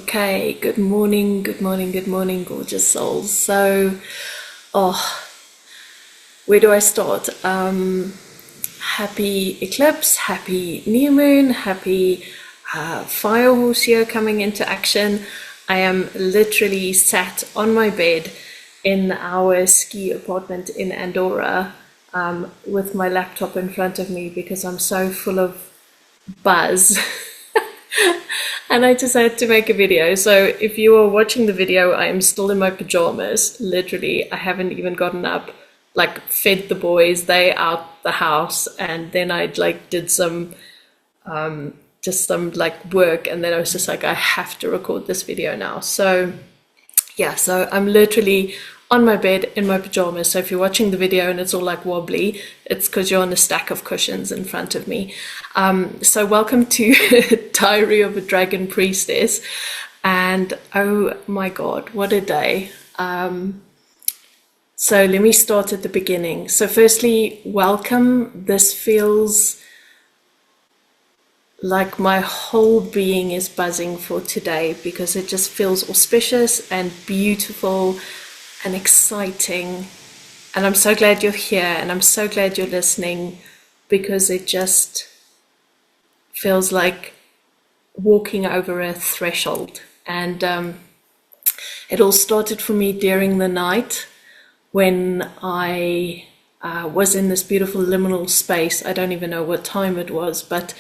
Okay, good morning, good morning, good morning, gorgeous souls. So, oh, where do I start? Happy eclipse, happy new moon, happy fire horse year coming into action. I am literally sat on my bed in our ski apartment in Andorra with my laptop in front of me because I'm so full of buzz. And I decided to make a video. So if you are watching the video, I am still in my pajamas. Literally, I haven't even gotten up, like fed the boys, they out the house, and then I like did some just some like work, and then I was just like, I have to record this video now. So yeah, so I'm literally on my bed in my pajamas. So if you're watching the video and it's all like wobbly, it's because you're on a stack of cushions in front of me. So welcome to Diary of a Dragon Priestess. And oh my God, what a day. So let me start at the beginning. So firstly, welcome. This feels like my whole being is buzzing for today because it just feels auspicious and beautiful and exciting. And I'm so glad you're here, and I'm so glad you're listening, because it just feels like walking over a threshold. And it all started for me during the night when I was in this beautiful liminal space. I don't even know what time it was, but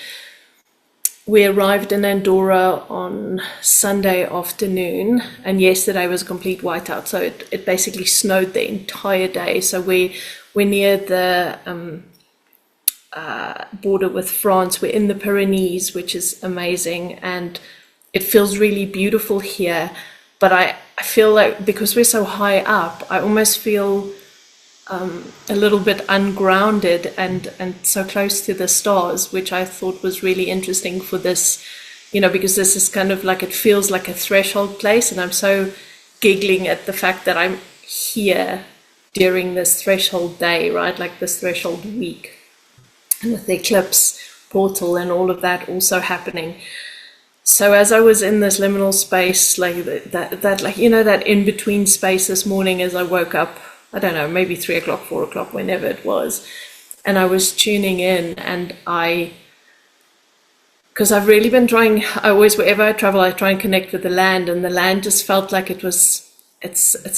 we arrived in Andorra on Sunday afternoon, and yesterday was a complete whiteout. So it basically snowed the entire day. So we're near the border with France. We're in the Pyrenees, which is amazing, and it feels really beautiful here. But I feel like because we're so high up, I almost feel a little bit ungrounded and so close to the stars, which I thought was really interesting for this, because this is kind of like, it feels like a threshold place, and I'm so giggling at the fact that I'm here during this threshold day, right? Like this threshold week, and with the eclipse portal and all of that also happening. So as I was in this liminal space, like that like, that in-between space this morning as I woke up, I don't know, maybe 3 o'clock, 4 o'clock, whenever it was. And I was tuning in, and because I've really been trying, I always, wherever I travel, I try and connect with the land, and the land just felt like it's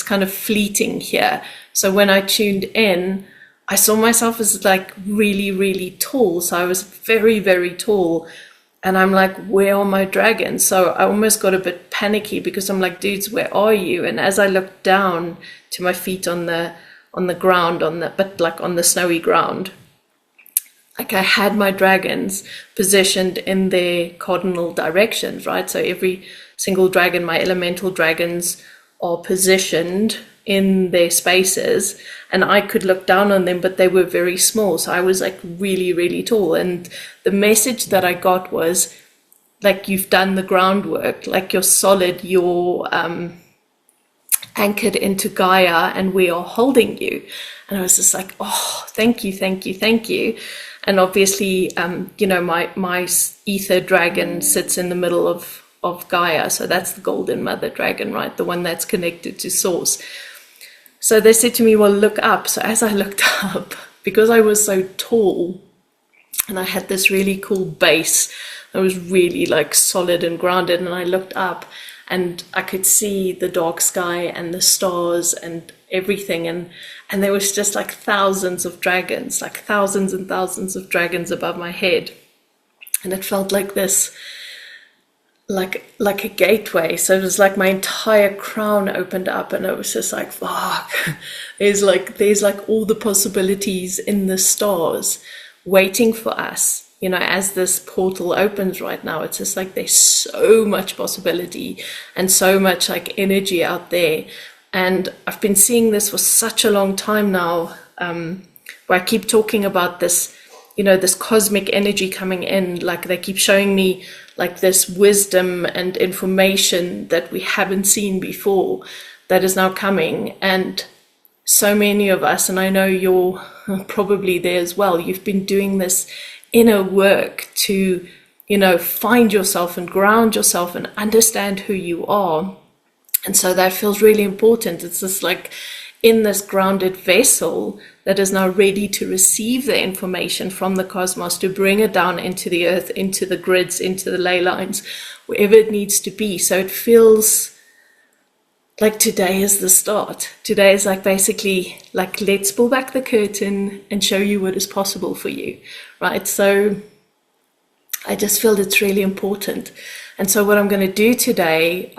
kind of fleeting here. So when I tuned in, I saw myself as like really, really tall. So I was very, very tall. And I'm like, where are my dragons? So I almost got a bit panicky because I'm like, dudes, where are you? And as I looked down to my feet on the ground, on the snowy ground, like I had my dragons positioned in their cardinal directions, right? So every single dragon, my elemental dragons, are positioned in their spaces, and I could look down on them, but they were very small. So I was like really, really tall. And the message that I got was like, you've done the groundwork, like you're solid, you're anchored into Gaia, and we are holding you. And I was just like, oh, thank you, thank you, thank you. And obviously, my ether dragon sits in the middle of Gaia. So that's the golden mother dragon, right? The one that's connected to source. So they said to me, well, look up. So as I looked up, because I was so tall and I had this really cool base, I was really like solid and grounded, and I looked up and I could see the dark sky and the stars and everything. And there was just like thousands of dragons, like thousands and thousands of dragons above my head. And it felt like this, like a gateway. So it was like my entire crown opened up, and it was just like, fuck, there's like all the possibilities in the stars waiting for us, as this portal opens right now. It's just like there's so much possibility and so much like energy out there. And I've been seeing this for such a long time now, where I keep talking about this, this cosmic energy coming in. Like they keep showing me like this wisdom and information that we haven't seen before that is now coming. And so many of us, and I know you're probably there as well, you've been doing this inner work to find yourself and ground yourself and understand who you are. And so that feels really important. It's just like in this grounded vessel that is now ready to receive the information from the cosmos, to bring it down into the earth, into the grids, into the ley lines, wherever it needs to be. So it feels like today is the start. Today is like basically like, let's pull back the curtain and show you what is possible for you, right? So I just feel it's really important. And so what I'm going to do today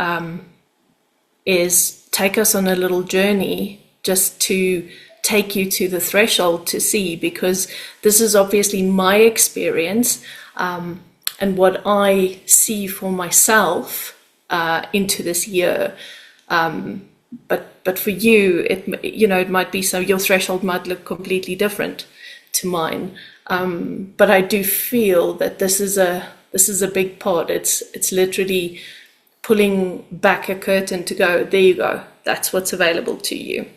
is take us on a little journey just to take you to the threshold to see, because this is obviously my experience and what I see for myself into this year. But for you, it might be so your threshold might look completely different to mine. But I do feel that this is a big part. It's literally pulling back a curtain to go, there you go, that's what's available to you.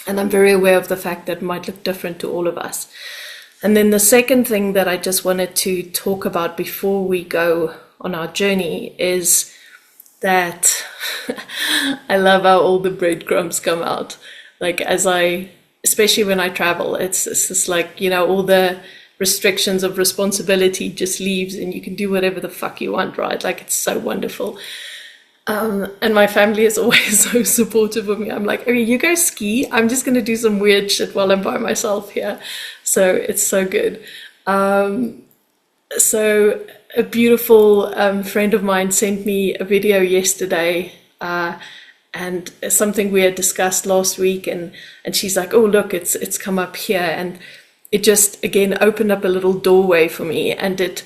And I'm very aware of the fact that it might look different to all of us. And then the second thing that I just wanted to talk about before we go on our journey is that I love how all the breadcrumbs come out. Like especially when I travel, it's just like, all the restrictions of responsibility just leaves and you can do whatever the fuck you want, right? Like, it's so wonderful. And my family is always so supportive of me. I'm like, okay, you go ski. I'm just going to do some weird shit while I'm by myself here. So it's so good. So a beautiful friend of mine sent me a video yesterday and something we had discussed last week. And she's like, oh, look, it's come up here. And it just, again, opened up a little doorway for me. And it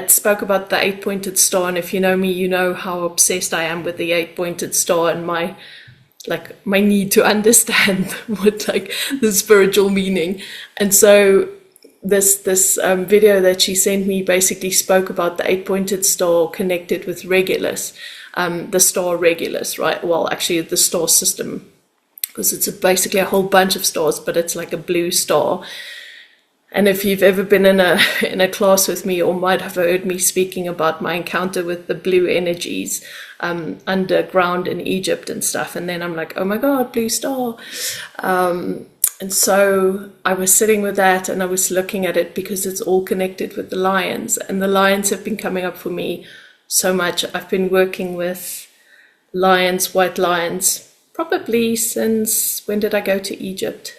spoke about the 8-pointed star, and if you know me, you know how obsessed I am with the 8-pointed star and my need to understand what the spiritual meaning. And so this video that she sent me basically spoke about the 8-pointed star connected with Regulus, the star Regulus, right? Well, actually the star system, because it's basically a whole bunch of stars, but it's like a blue star. And if you've ever been in a class with me, or might have heard me speaking about my encounter with the blue energies underground in Egypt and stuff, and then I'm like, oh my God, blue star. And so I was sitting with that and I was looking at it because it's all connected with the lions, and the lions have been coming up for me so much. I've been working with lions, white lions, probably since, when did I go to Egypt?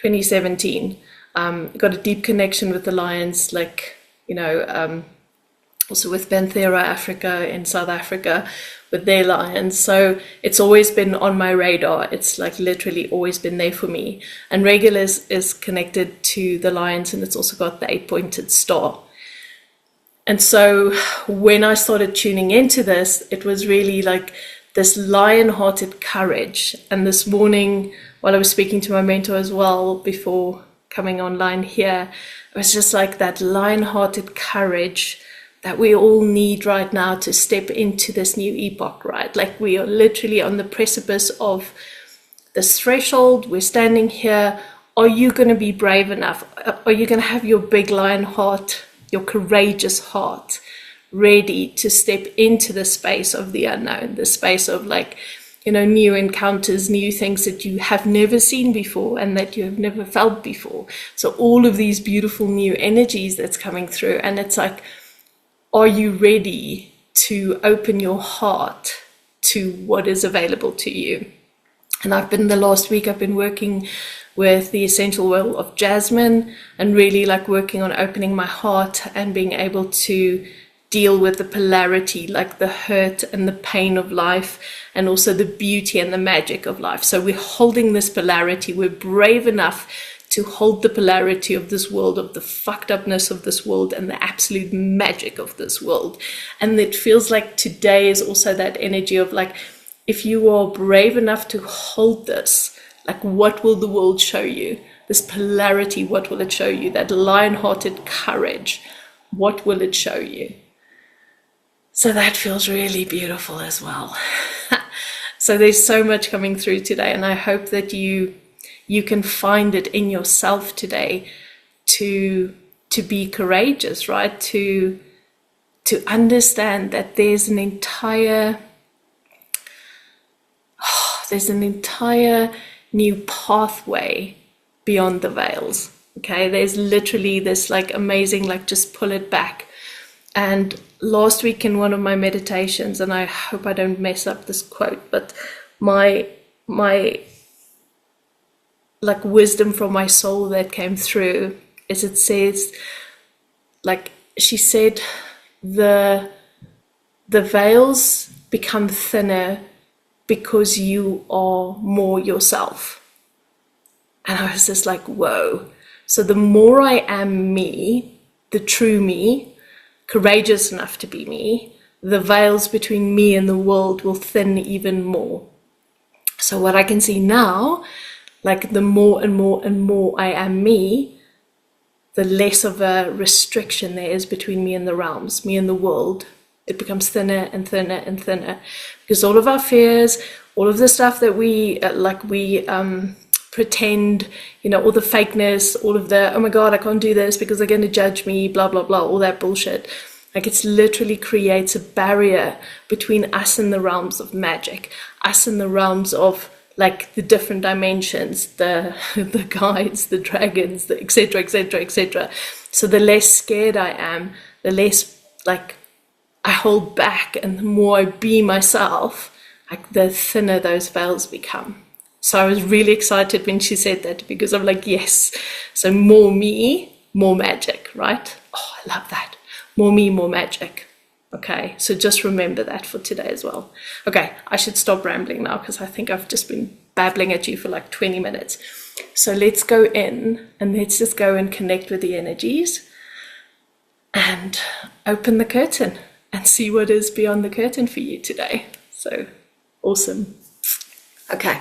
2017. Got a deep connection with the lions, also with Panthera Africa in South Africa, with their lions. So it's always been on my radar. It's literally always been there for me. And Regulus is connected to the lions, and it's also got the 8-pointed star. And so when I started tuning into this, it was really like this lion-hearted courage. And this morning, while I was speaking to my mentor as well before coming online here, it was just like that lion-hearted courage that we all need right now to step into this new epoch, right? Like, we are literally on the precipice of this threshold. We're standing here. Are you going to be brave enough? Are you going to have your big lion heart, your courageous heart, ready to step into the space of the unknown, the space of new encounters, new things that you have never seen before and that you have never felt before. So all of these beautiful new energies that's coming through, and it's like, are you ready to open your heart to what is available to you? And the last week I've been working with the essential oil of jasmine, and really working on opening my heart and being able to deal with the polarity, like the hurt and the pain of life, and also the beauty and the magic of life. So we're holding this polarity. We're brave enough to hold the polarity of this world, of the fucked upness of this world and the absolute magic of this world. And it feels like today is also that energy of if you are brave enough to hold this, what will the world show you? This polarity, what will it show you? That lion-hearted courage, what will it show you? So that feels really beautiful as well. So there's so much coming through today, and I hope that you can find it in yourself today to be courageous, right? To to understand that there's an entire new pathway beyond the veils. Okay, there's literally this like amazing, like just pull it back. And last week in one of my meditations, and I hope I don't mess up this quote, but my like wisdom from my soul that came through is, it says, like she said, the veils become thinner because you are more yourself. And I was just like, whoa. So the more I am me, the true me, courageous enough to be me, the veils between me and the world will thin even more. So what I can see now, like the more and more and more I am me, the less of a restriction there is between me and the realms, me and the world. It becomes thinner and thinner and thinner, because all of our fears, all of the stuff that we pretend, all the fakeness, all of the, oh my God, I can't do this because they're going to judge me, blah, blah, blah, all that bullshit. Like, it's literally creates a barrier between us and the realms of magic, us and the realms of like the different dimensions, the guides, the dragons, the etc, etc, etc. So the less scared I am, the less like I hold back, and the more I be myself, like the thinner those veils become. So I was really excited when she said that, because I'm like, yes. So more me, more magic, right? Oh, I love that. More me, more magic. Okay, so just remember that for today as well. Okay, I should stop rambling now, because I think I've just been babbling at you for like 20 minutes. So let's go in and let's just go and connect with the energies and open the curtain and see what is beyond the curtain for you today. So awesome. Okay,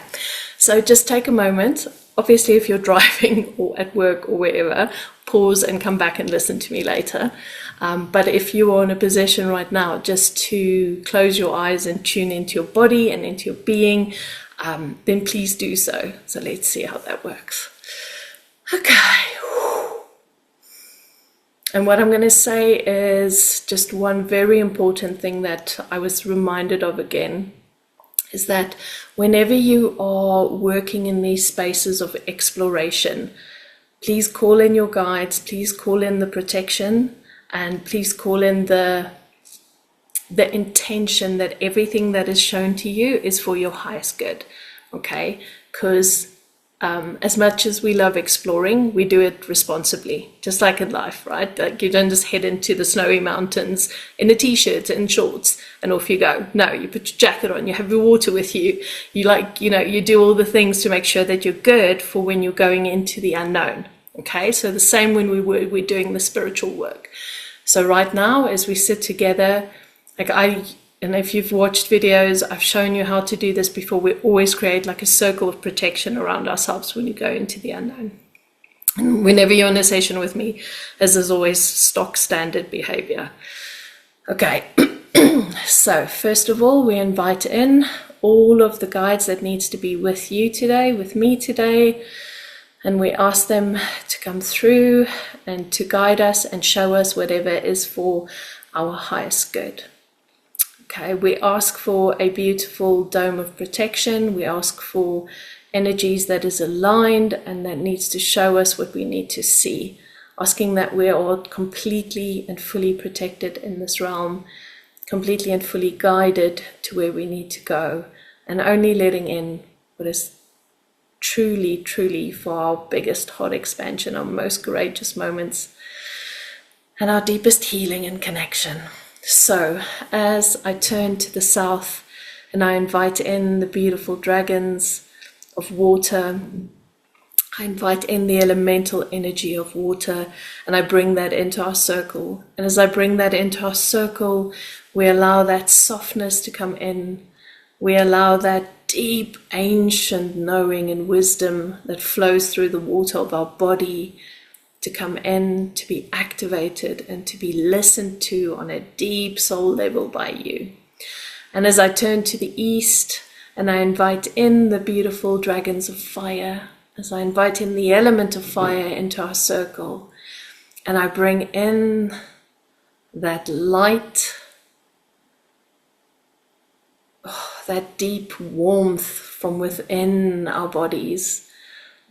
so just take a moment. Obviously, if you're driving or at work or wherever, pause and come back and listen to me later. But if you are in a position right now just to close your eyes and tune into your body and into your being, then please do so. So let's see how that works. Okay. And what I'm going to say is just one very important thing that I was reminded of again, is that whenever you are working in these spaces of exploration, please call in your guides, please call in the protection, and please call in the intention that everything that is shown to you is for your highest good, okay? Because as much as we love exploring, we do it responsibly, just like in life, right? Like, you don't just head into the snowy mountains in a t-shirt and shorts and off you go. No, you put your jacket on, you have your water with you, you do all the things to make sure that you're good for when you're going into the unknown. Okay, so the same when we're doing the spiritual work. So right now, as we sit together, and if you've watched videos, I've shown you how to do this before. We always create like a circle of protection around ourselves when you go into the unknown. And whenever you're in a session with me, as is always stock standard behavior. Okay, so first of all, we invite in all of the guides that needs to be with you today, with me today. And we ask them to come through and to guide us and show us whatever is for our highest good. Okay, we ask for a beautiful dome of protection. We ask for energies that is aligned and that needs to show us what we need to see. Asking that we are completely and fully protected in this realm, completely and fully guided to where we need to go, and only letting in what is truly, truly for our biggest heart expansion, our most courageous moments, and our deepest healing and connection. So as I turn to the south and I invite in the beautiful dragons of water, I invite in the elemental energy of water, and I bring that into our circle. And as I bring that into our circle, we allow that softness to come in. We allow that deep, ancient knowing and wisdom that flows through the water of our body to come in, to be activated and to be listened to on a deep soul level by you. And as I turn to the east and I invite in the beautiful dragons of fire, as I invite in the element of fire into our circle, and I bring in that light, that deep warmth from within our bodies,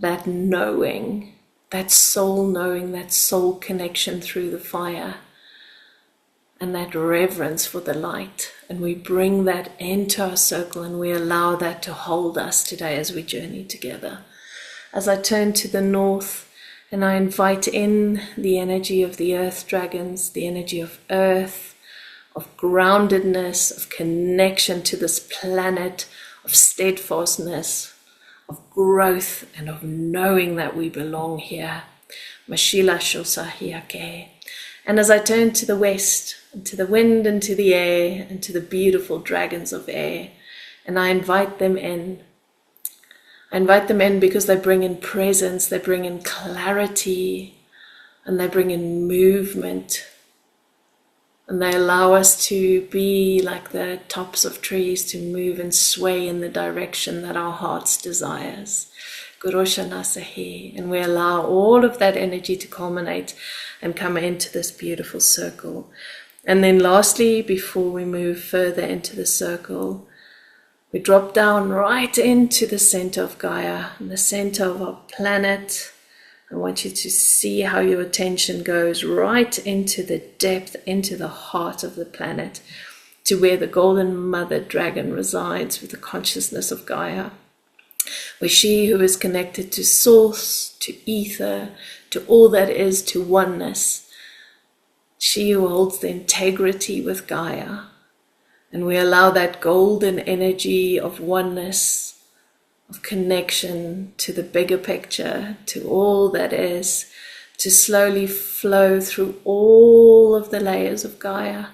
that knowing, that soul connection through the fire, and that reverence for the light. And we bring that into our circle, and we allow that to hold us today as we journey together. As I turn to the north, and I invite in the energy of the earth dragons, the energy of earth, of groundedness, of connection to this planet, of steadfastness, of growth, and of knowing that we belong here. Mashila Shosahiake. And as I turn to the west, and to the wind, and to the air, and to the beautiful dragons of air, and I invite them in. I invite them in because they bring in presence, they bring in clarity, and they bring in movement. And they allow us to be like the tops of trees, to move and sway in the direction that our hearts desires. And we allow all of that energy to culminate and come into this beautiful circle. And then lastly, before we move further into the circle, we drop down right into the center of Gaia, in the center of our planet. I want you to see how your attention goes right into the depth, into the heart of the planet, to where the golden mother dragon resides with the consciousness of Gaia, where she who is connected to source, to ether, to all that is, to oneness, she who holds the integrity with Gaia. And we allow that golden energy of oneness, of connection to the bigger picture, to all that is, to slowly flow through all of the layers of Gaia,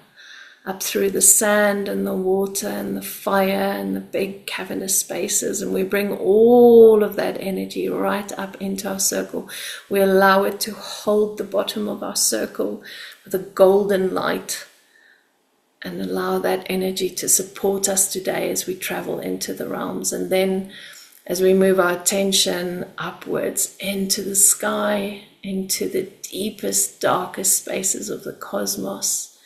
up through the sand and the water and the fire and the big cavernous spaces. And we bring all of that energy right up into our circle. We allow it to hold the bottom of our circle with a golden light, and allow that energy to support us today as we travel into the realms. And then as we move our attention upwards into the sky, into the deepest, darkest spaces of the cosmos,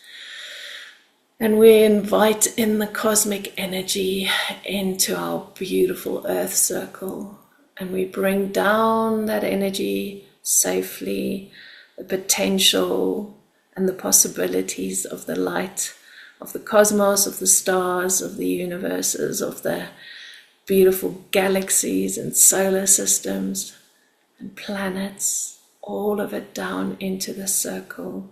and we invite in the cosmic energy into our beautiful earth circle, and we bring down that energy safely, the potential and the possibilities of the light, of the cosmos, of the stars, of the universes, of the beautiful galaxies and solar systems and planets, all of it down into the circle.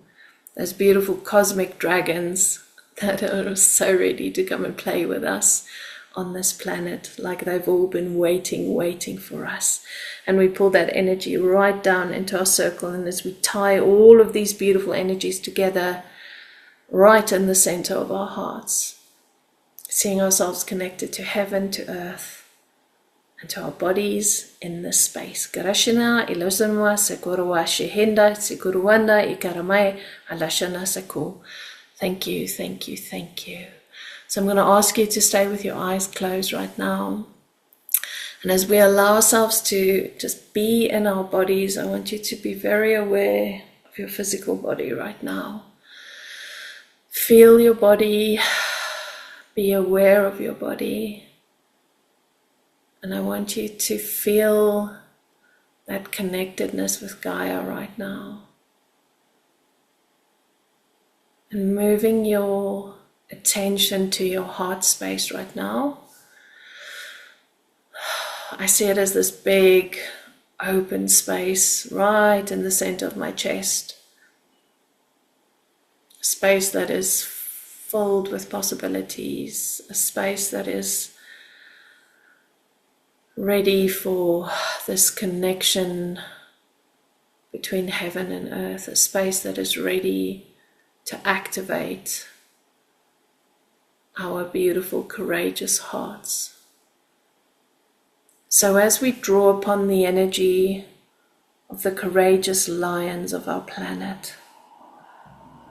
Those beautiful cosmic dragons that are so ready to come and play with us on this planet, like they've all been waiting for us. And we pull that energy right down into our circle, and as we tie all of these beautiful energies together, right in the center of our hearts, seeing ourselves connected to heaven, to earth, and to our bodies in this space. Garashina, Ilozanwa, Sekurwa, Shehinda, Sekuruwanda, Ikaramai, Alashana Seku. Thank you, thank you, thank you. So I'm going to ask you to stay with your eyes closed right now. And as we allow ourselves to just be in our bodies, I want you to be very aware of your physical body right now. Feel your body, be aware of your body. And I want you to feel that connectedness with Gaia right now. And moving your attention to your heart space right now. I see it as this big open space right in the center of my chest. A space that is filled with possibilities, a space that is ready for this connection between heaven and earth, a space that is ready to activate our beautiful, courageous hearts. So as we draw upon the energy of the courageous lions of our planet,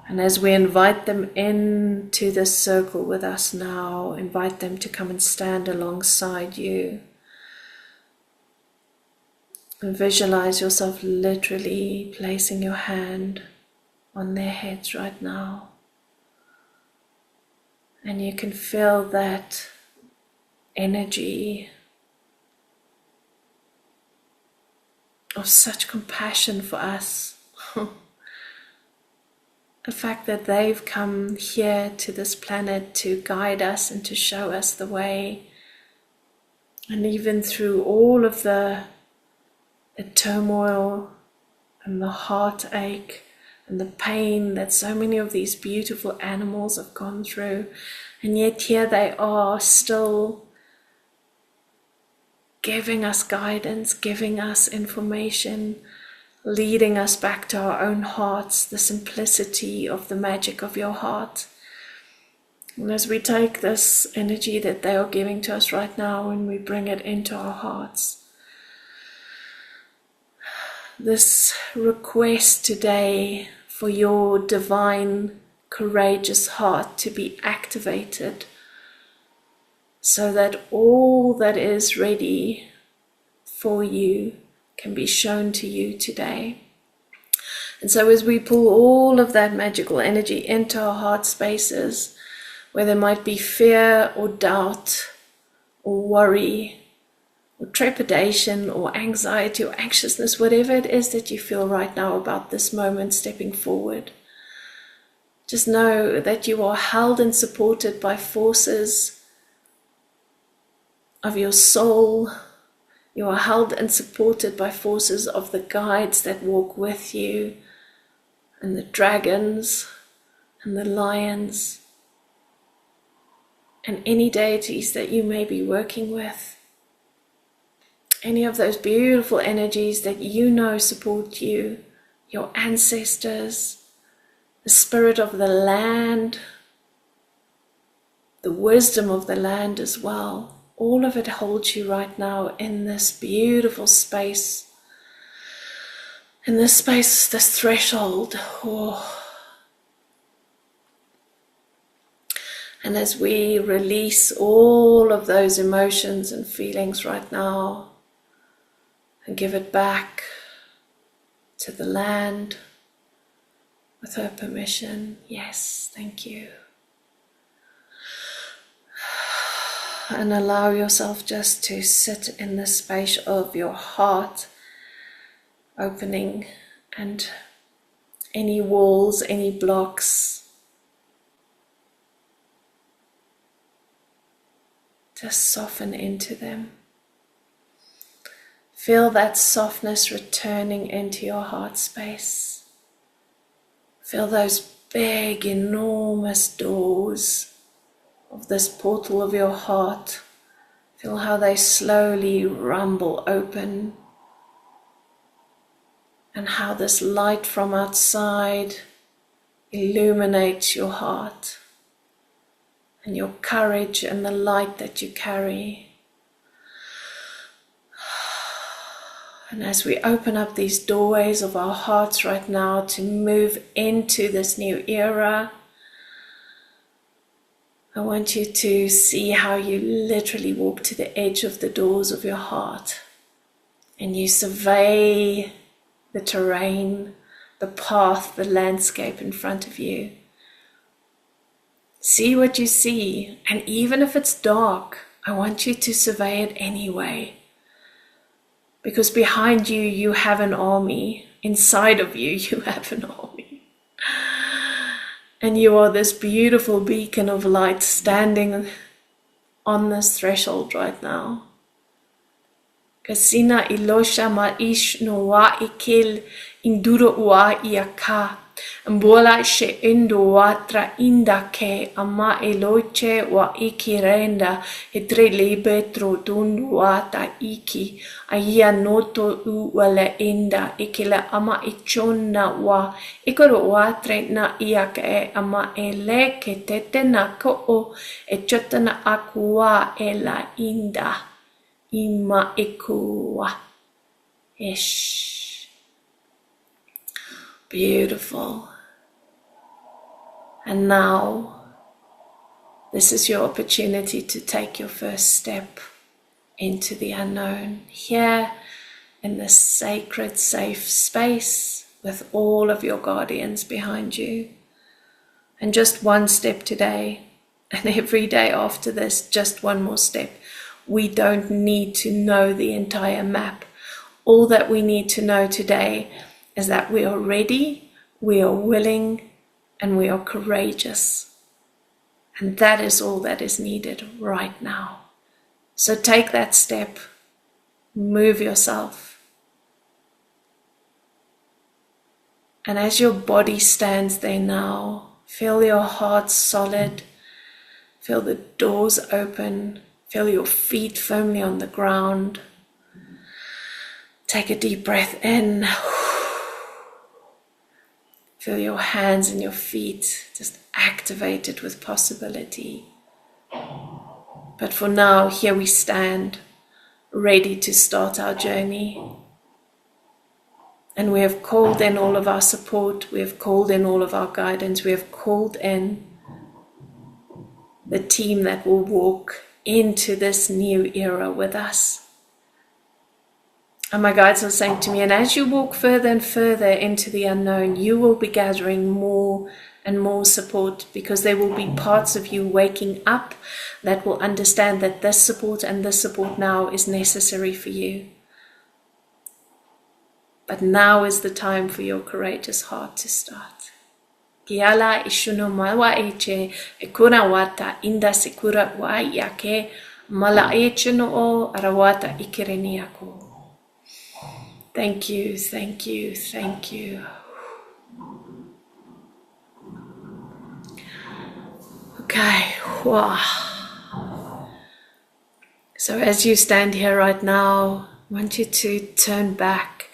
and as we invite them into this circle with us now, invite them to come and stand alongside you, and visualize yourself literally placing your hand on their heads right now. And you can feel that energy of such compassion for us. The fact that they've come here to this planet to guide us and to show us the way. And even through all of the turmoil and the heartache and the pain that so many of these beautiful animals have gone through, and yet here they are still giving us guidance, giving us information, leading us back to our own hearts, the simplicity of the magic of your heart. And as we take this energy that they are giving to us right now and we bring it into our hearts, this request today for your divine, courageous heart to be activated so that all that is ready for you can be shown to you today. And so as we pull all of that magical energy into our heart spaces, where there might be fear or doubt or worry or trepidation or anxiety or anxiousness, whatever it is that you feel right now about this moment stepping forward, just know that you are held and supported by forces of your soul. You are held and supported by forces of the guides that walk with you, and the dragons and the lions and any deities that you may be working with. Any of those beautiful energies that you know support you, your ancestors, the spirit of the land, the wisdom of the land as well. All of it holds you right now in this beautiful space, in this space, this threshold. And as we release all of those emotions and feelings right now and give it back to the land with her permission, yes, thank you. And allow yourself just to sit in the space of your heart opening, and any walls, any blocks, just soften into them. Feel that softness returning into your heart space. Feel those big, enormous doors of this portal of your heart. Feel how they slowly rumble open, and how this light from outside illuminates your heart and your courage and the light that you carry. And as we open up these doorways of our hearts right now to move into this new era, I want you to see how you literally walk to the edge of the doors of your heart and you survey the terrain, the path, the landscape in front of you. See what you see, and even if it's dark, I want you to survey it anyway. Because behind you, you have an army. Inside of you, you have an army. And you are this beautiful beacon of light standing on this threshold right now. Kasina ilosha maish no wa ikil induro wa iaka. Mbola she indo watra inda ke ama eloche wa ikirenda etre libetro dundu wata iki aya noto u wala inda ikila ama ichonna wa ikoro watre na iake ama ele ke tete na ko o echotana akua ela inda ima ikua ish. Beautiful. And now, this is your opportunity to take your first step into the unknown. Here, in this sacred, safe space with all of your guardians behind you. And just one step today, and every day after this, just one more step. We don't need to know the entire map. All that we need to know today is that we are ready, we are willing, and we are courageous. And that is all that is needed right now. So take that step, move yourself. And as your body stands there now, feel your heart solid, feel the doors open, feel your feet firmly on the ground. Take a deep breath in. Feel your hands and your feet just activated with possibility. But for now, here we stand, ready to start our journey. And we have called in all of our support, we have called in all of our guidance, we have called in the team that will walk into this new era with us. And my guides are saying to me, and as you walk further and further into the unknown, you will be gathering more and more support, because there will be parts of you waking up that will understand that this support and this support now is necessary for you. But now is the time for your courageous heart to start. Kiala ishuno mawa eche ekura wata inda sikura wa yake mala eche no o arawata ikireniako. Thank you, thank you, thank you. Okay, wow. So as you stand here right now, I want you to turn back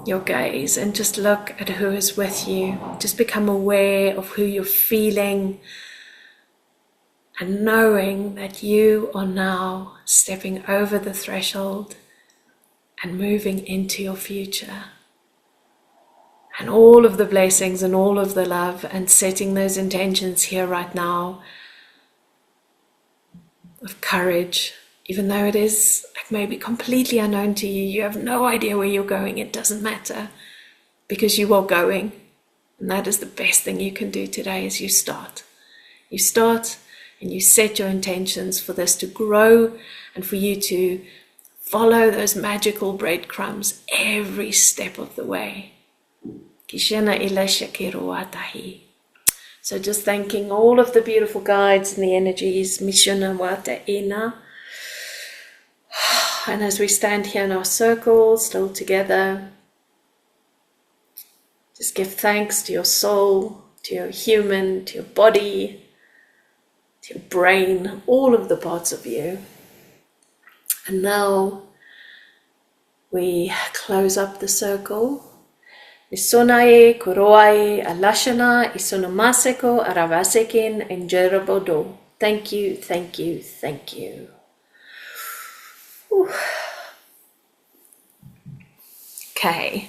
your gaze and just look at who is with you. Just become aware of who you're feeling and knowing that you are now stepping over the threshold and moving into your future. And all of the blessings and all of the love, and setting those intentions here right now of courage. Even though it is maybe completely unknown to you, you have no idea where you're going, it doesn't matter, because you are going. And that is the best thing you can do today, is you start. You start and you set your intentions for this to grow and for you to follow those magical breadcrumbs every step of the way. So just thanking all of the beautiful guides and the energies. Mishuna wata ina. And as we stand here in our circle, still together, just give thanks to your soul, to your human, to your body, to your brain, all of the parts of you. And now we close up the circle. Isonae, kuroae, alashana, isonomaseko, aravasekin, enjerabodo. Thank you, thank you, thank you. Whew. Okay.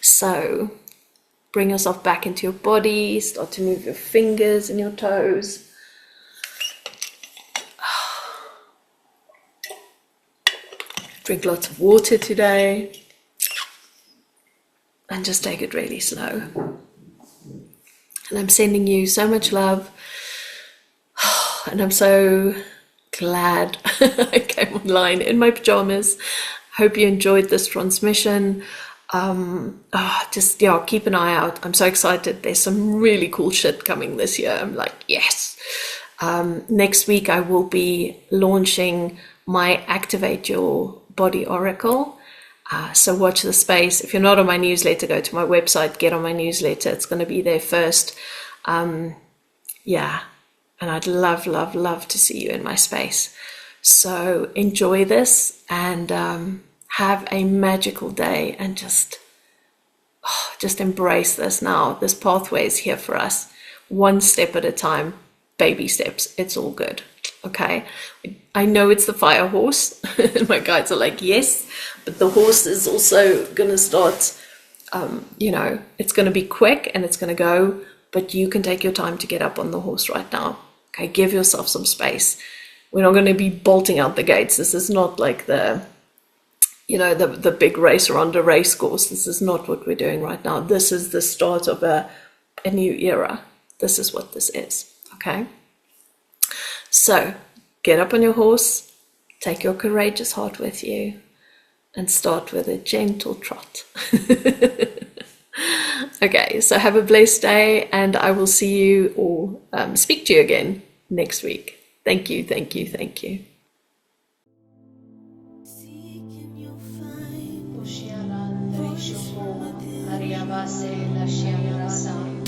So bring yourself back into your body, start to move your fingers and your toes. Drink lots of water today and just take it really slow. And I'm sending you so much love, and I'm so glad I came online in my pajamas. Hope you enjoyed this transmission. Keep an eye out. I'm so excited. There's some really cool shit coming this year. I'm like, yes. Next week I will be launching my Activate Your Body Oracle. So watch the space. If you're not on my newsletter, go to my website, get on my newsletter. It's going to be there first. And I'd love, love, love to see you in my space. So enjoy this and have a magical day, and just embrace this now. This pathway is here for us, one step at a time, baby steps. It's all good. Okay, I know it's the fire horse. My guides are like, yes, but the horse is also going to start, it's going to be quick and it's going to go, but you can take your time to get up on the horse right now. Okay, give yourself some space. We're not going to be bolting out the gates. This is not like the the big race around a race course. This is not what we're doing right now. This is the start of a new era. This is what this is, okay? So get up on your horse, take your courageous heart with you, and start with a gentle trot. Okay, so have a blessed day, and I will see you or speak to you again next week. Thank you, thank you, thank you. Ariabase la Shiamrasa.